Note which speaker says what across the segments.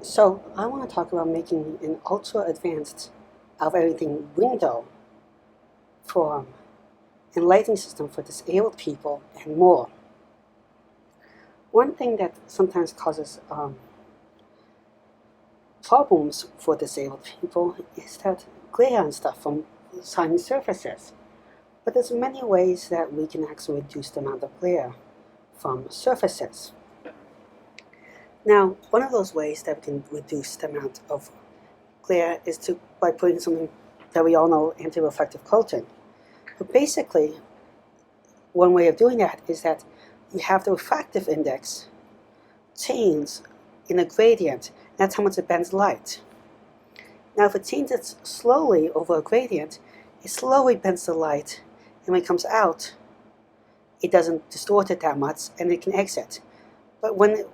Speaker 1: So I want to talk about making an ultra advanced of everything window for and lighting system for disabled people and more. One thing that sometimes causes problems for disabled people is that glare and stuff from shiny surfaces. But there's many ways that we can actually reduce the amount of glare from surfaces. Now, one of those ways that we can reduce the amount of glare is by putting something that we all know, anti-reflective coating. But basically, one way of doing that is that you have the refractive index change in a gradient. That's how much it bends light. Now, if it changes slowly over a gradient, it slowly bends the light, and when it comes out, it doesn't distort it that much, and it can exit. But when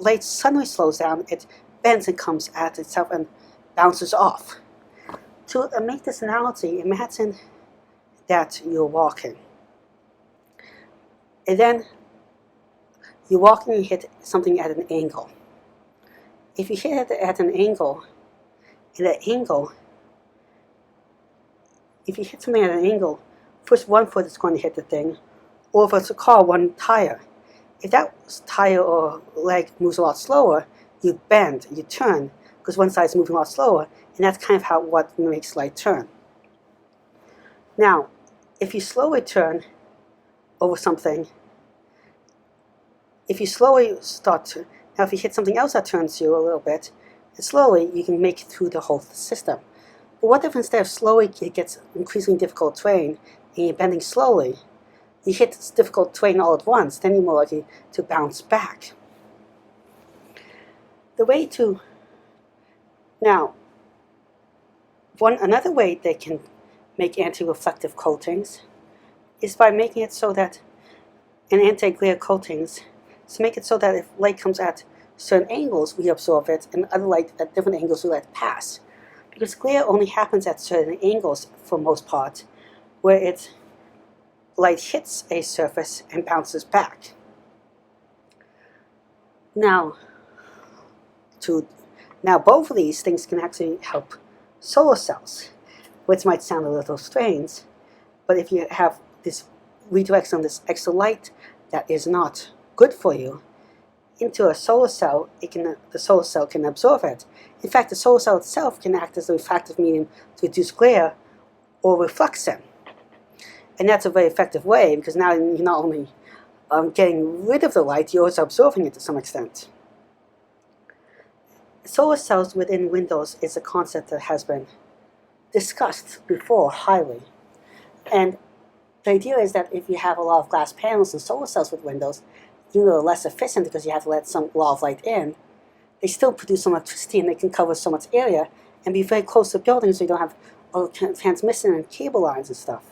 Speaker 1: light suddenly slows down, it bends and comes at itself and bounces off. To make this analogy, imagine that you're walking. And then you're walking and hit something at an angle. If you hit it at an angle, if you hit something at an angle, first one foot is going to hit the thing, or if it's a car, one tire. If that tire or leg moves a lot slower, you bend, you turn, because one side is moving a lot slower, and that's kind of what makes light turn. Now, if you slowly turn over something, if you hit something else that turns you a little bit, and slowly you can make it through the whole system. But what if instead of slowly it gets increasingly difficult terrain, and you're bending slowly, you hit this difficult terrain all at once, then you're more likely to bounce back. Another way they can make anti-reflective coatings is by making it so that, and anti-glare coatings, to make it so that if light comes at certain angles, we absorb it, and other light at different angles we let pass. Because glare only happens at certain angles for most part, where light hits a surface and bounces back. Now, both of these things can actually help solar cells, which might sound a little strange, but if you have this redirection of this extra light that is not good for you into a solar cell, the solar cell can absorb it. In fact, the solar cell itself can act as a refractive medium to reduce glare or reflection. And that's a very effective way, because now you're not only getting rid of the light, you're also absorbing it to some extent. Solar cells within windows is a concept that has been discussed before highly. And the idea is that if you have a lot of glass panels and solar cells with windows, even though they're less efficient because you have to let a lot of light in, they still produce some electricity and they can cover so much area and be very close to buildings so you don't have all the transmission and cable lines and stuff.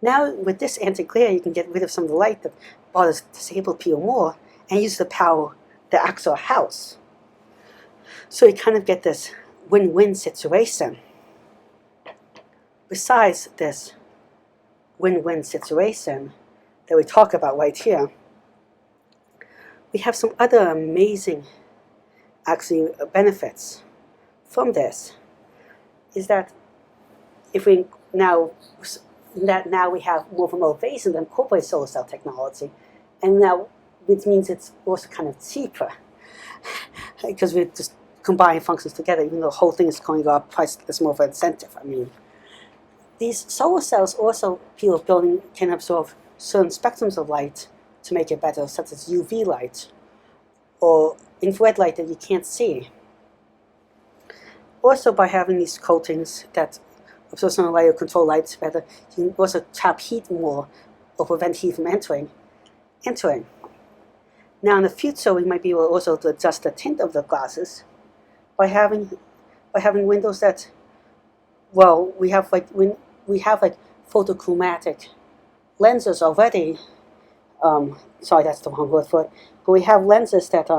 Speaker 1: Now, with this anti-glare, you can get rid of some of the light that bothers disabled people more and use the power the actual house. So you kind of get this win-win situation. Besides this win-win situation that we talk about right here, we have some other amazing benefits from this. Is that now we have more of a motivation to incorporate solar cell technology, and now which means it's also kind of cheaper because we just combine functions together. Even though the whole thing is going to go up, price is more of an incentive. These solar cells also, people building, can absorb certain spectrums of light to make it better, such as UV light or infrared light that you can't see. Also, by having these coatings that absorb some light or control lights better, you can also trap heat more or prevent heat from entering. Now, in the future, we might be able also to adjust the tint of the glasses by having windows that, we have photochromatic lenses already. Sorry, that's the wrong word for it. But we have lenses that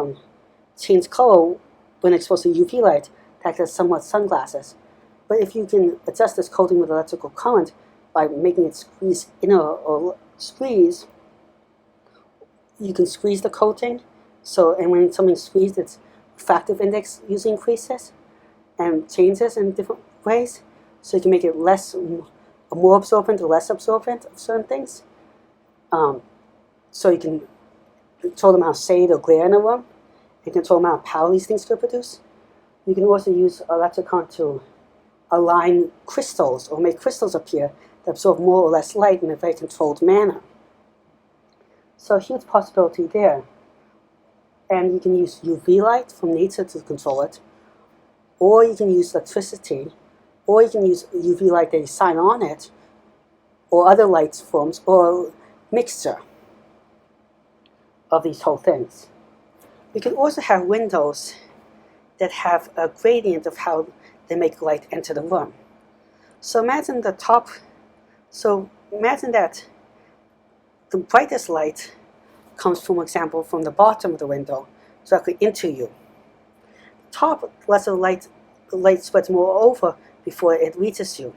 Speaker 1: change color when exposed to UV light, that are somewhat sunglasses. But if you can adjust this coating with electrical current by making it squeeze inner or squeeze, you can squeeze the coating. And when something's squeezed, it's refractive index usually increases and changes in different ways. So you can make it more absorbent or less absorbent of certain things. So you can control the amount of shade or glare in a room, and control the amount of power these things could produce. You can also use electrocon to align crystals or make crystals appear that absorb more or less light in a very controlled manner. So a huge possibility there. And you can use UV light from nature to control it, or you can use electricity, or you can use UV light that you shine on it, or other light forms, or mixture of these whole things. You can also have windows that have a gradient of how they make light enter the room. So imagine that the brightest light comes, for example, from the bottom of the window directly into you. The top lets the light spreads more over before it reaches you.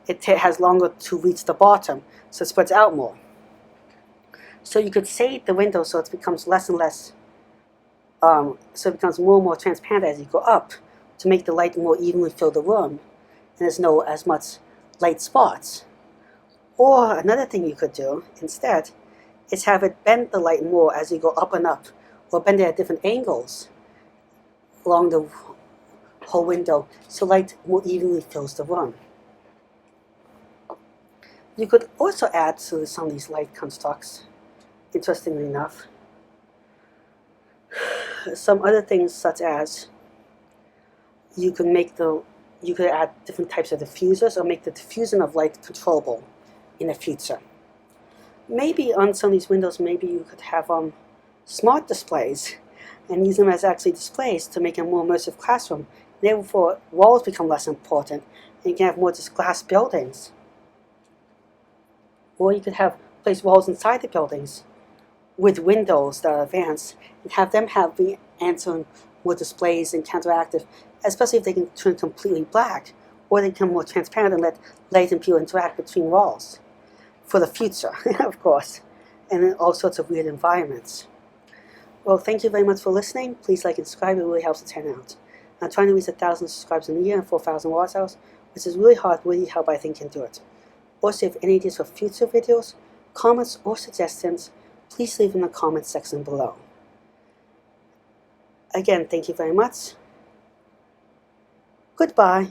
Speaker 1: It has longer to reach the bottom, so it spreads out more. So you could shade the window so it becomes less and less, so it becomes more and more transparent as you go up to make the light more evenly fill the room, and there's no as much light spots. Or another thing you could do instead is have it bend the light more as you go up and up, or bend it at different angles along the whole window so light more evenly fills the room. You could also add to some of these light constructs, interestingly enough, some other things such as you could add different types of diffusers or make the diffusion of light controllable in the future. Maybe on some of these windows, maybe you could have smart displays and use them as actually displays to make a more immersive classroom. Therefore, walls become less important, and you can have more just glass buildings. Or you could place walls inside the buildings with windows that are advanced, and have them be answering more displays and interactive, especially if they can turn completely black, or they become more transparent and let light and people interact between walls. For the future, of course, and in all sorts of weird environments. Well, thank you very much for listening. Please like and subscribe, it really helps the channel out. I'm trying to reach 1,000 subscribers in a year and 4,000 watch hours, which is really hard, really help I think can do it. Also, if any ideas for future videos, comments, or suggestions, please leave in the comments section below. Again, thank you very much. Goodbye.